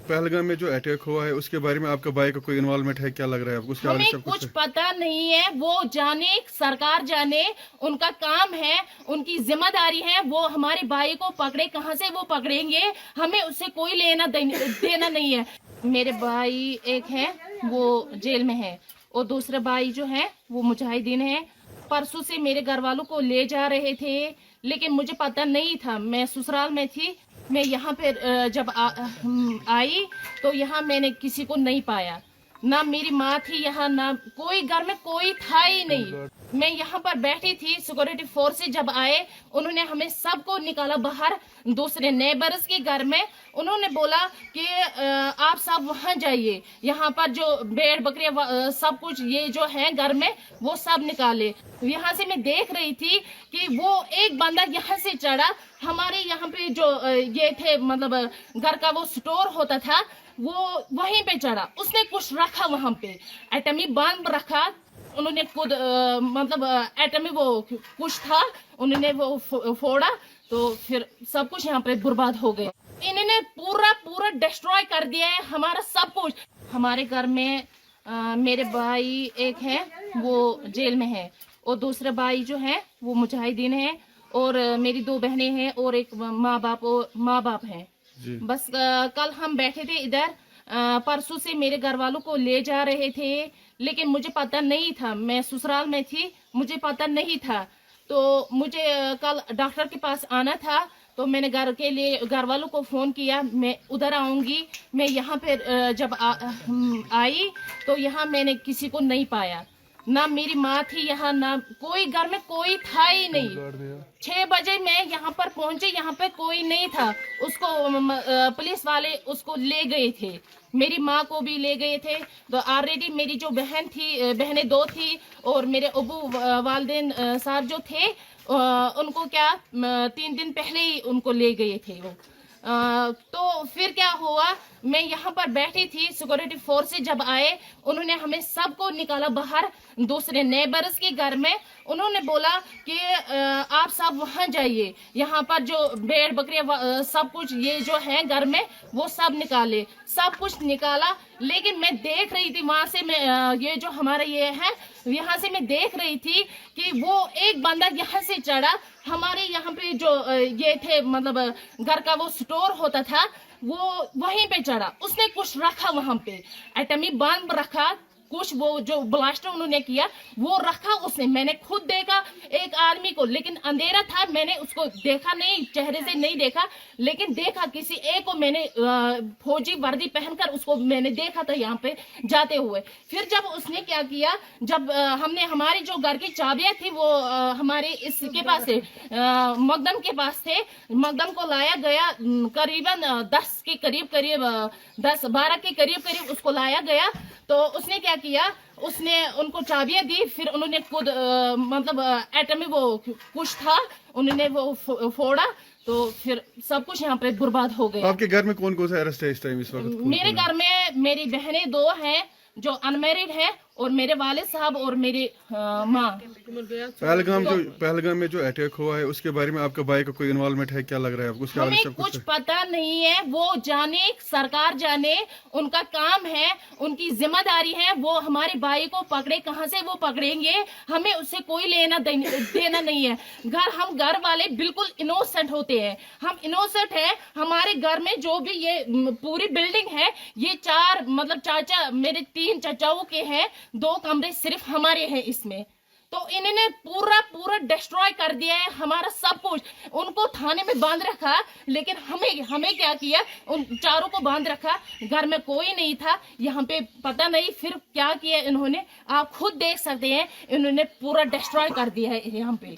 पहलगाम में जो अटैक हुआ है उसके बारे में आपका भाई का कोई इन्वॉल्वमेंट है, क्या लग रहा है आपको? उसके बारे में हमें सब कुछ पता नहीं है, वो जाने, सरकार जाने, उनका काम है, उनकी जिम्मेदारी है, वो हमारे भाई को पकड़े, कहाँ से वो पकड़ेंगे, हमें उससे कोई लेना देना नहीं है। मेरे भाई एक है वो जेल में है और दूसरा भाई जो है वो मुजाहिदीन है। परसों से मेरे घर वालों को ले जा रहे थे, लेकिन मुझे पता नहीं था, मैं ससुराल में थी। मैं यहाँ पे जब आई तो यहाँ मैंने किसी को नहीं पाया, ना मेरी माँ थी यहाँ, ना कोई घर में कोई था ही नहीं। मैं यहाँ पर बैठी थी, सिक्योरिटी फोर्स से जब आए उन्होंने हमें सबको निकाला बाहर, दूसरे नेबर्स के घर में। उन्होंने बोला कि आप सब वहाँ जाइए, यहाँ पर जो भेड़ बकरियां सब कुछ ये जो है घर में वो सब निकाले। यहाँ से मैं देख रही थी कि वो एक बंदा यहाँ से चढ़ा, हमारे यहाँ पे जो ये थे मतलब घर का वो स्टोर होता था, वो वहीं पे चढ़ा, उसने कुछ रखा वहां पे, एटमी बम रखा। उन्होंने खुद मतलब एटमी वो कुछ था, उन्होंने वो फोड़ा, तो फिर सब कुछ यहाँ पे बर्बाद हो गया। इन्होंने पूरा डिस्ट्रॉय कर दिया है हमारा सब कुछ। हमारे घर में मेरे भाई एक है वो जेल में है और दूसरा भाई जो है वो मुजाहिदीन है और मेरी 2 बहनें हैं और एक माँ बाप है। बस कल हम बैठे थे इधर, परसों से मेरे घर वालों को ले जा रहे थे, लेकिन मुझे पता नहीं था, मैं ससुराल में थी, मुझे पता नहीं था। तो मुझे कल डॉक्टर के पास आना था, तो मैंने घर वालों को फोन किया, मैं उधर आऊंगी। मैं यहाँ पे जब आई तो यहाँ मैंने किसी को नहीं पाया, ना मेरी माँ थी यहाँ, ना कोई घर में कोई था ही नहीं। 6 बजे मैं यहाँ पर पहुंची, यहाँ पे कोई नहीं था। उसको पुलिस वाले उसको ले गए थे, मेरी माँ को भी ले गए थे। तो ऑलरेडी मेरी जो बहनें 2 थी और मेरे अबू वालिदैन साहब जो थे उनको क्या 3 दिन पहले ही उनको ले गए थे वो। तो फिर क्या हुआ, मैं यहाँ पर बैठी थी, सिक्योरिटी फोर्स से जब आए उन्होंने हमें सबको निकाला बाहर, दूसरे नेबर्स के घर में। उन्होंने बोला कि आप सब वहाँ जाइए, यहाँ पर जो भेड़ बकरियां सब कुछ ये जो है घर में वो सब निकाले, सब कुछ निकाला। लेकिन मैं देख रही थी वहां से, मैं ये जो हमारा ये है यहाँ से मैं देख रही थी कि वो एक बंदा यहाँ से चढ़ा, हमारे यहाँ पे जो ये थे मतलब घर का वो स्टोर होता था, वो वहीं पे चढ़ा, उसने कुछ रखा वहां पे, एटमी बम रखा, कुछ वो जो ब्लास्ट उन्होंने किया वो रखा उसने। मैंने खुद देखा एक आदमी को, लेकिन अंधेरा था, मैंने उसको देखा नहीं, चेहरे से नहीं देखा, लेकिन देखा किसी एक को मैंने फौजी वर्दी पहनकर उसको मैंने देखा था यहाँ पे जाते हुए। फिर जब उसने क्या किया, जब हमने हमारी जो घर की चाबियां थी वो हमारे इसके पास थे, मकदम के पास थे, मकदम को लाया गया, करीबन 10 के करीब 10-12 के करीब उसको लाया गया। तो उसने क्या किया, उसने उनको चाबियां दी, फिर उन्होंने खुद मतलब एटमी वो कुछ था, उन्होंने वो फोड़ा, तो फिर सब कुछ यहाँ पे बर्बाद हो गया। आपके घर में कौन कौन सा अरेस्ट है इस टाइम, इस वक्त? मेरे घर में मेरी बहनें 2 हैं जो अनमैरिड है और मेरे वालिद साहब और मेरी माँ। पहलगाम में जो अटैक हुआ है उसके बारे में आपका भाई का कोई इन्वॉल्वमेंट है, क्या लग रहा है आपको? उसके बारे में हमें कुछ पता नहीं है, वो जाने, सरकार जाने, उनका काम है, उनकी जिम्मेदारी है, वो हमारे भाई को पकड़े, कहाँ से वो पकड़ेंगे, हमें उससे कोई लेना देना नहीं है। हम घर वाले बिल्कुल इनोसेंट होते हैं, हम इनोसेंट है। हमारे घर में जो भी ये पूरी बिल्डिंग है, ये 4 मतलब चाचा मेरे 3 चाचाओं के हैं, 2 कमरे सिर्फ हमारे हैं इसमें। तो इन्होंने पूरा डिस्ट्रॉय कर दिया है हमारा सब कुछ। उनको थाने में बांध रखा, लेकिन हमें क्या किया, उन चारों को बांध रखा, घर में कोई नहीं था। यहाँ पे पता नहीं फिर क्या किया इन्होंने, आप खुद देख सकते हैं, इन्होंने पूरा डिस्ट्रॉय कर दिया है यहाँ पे।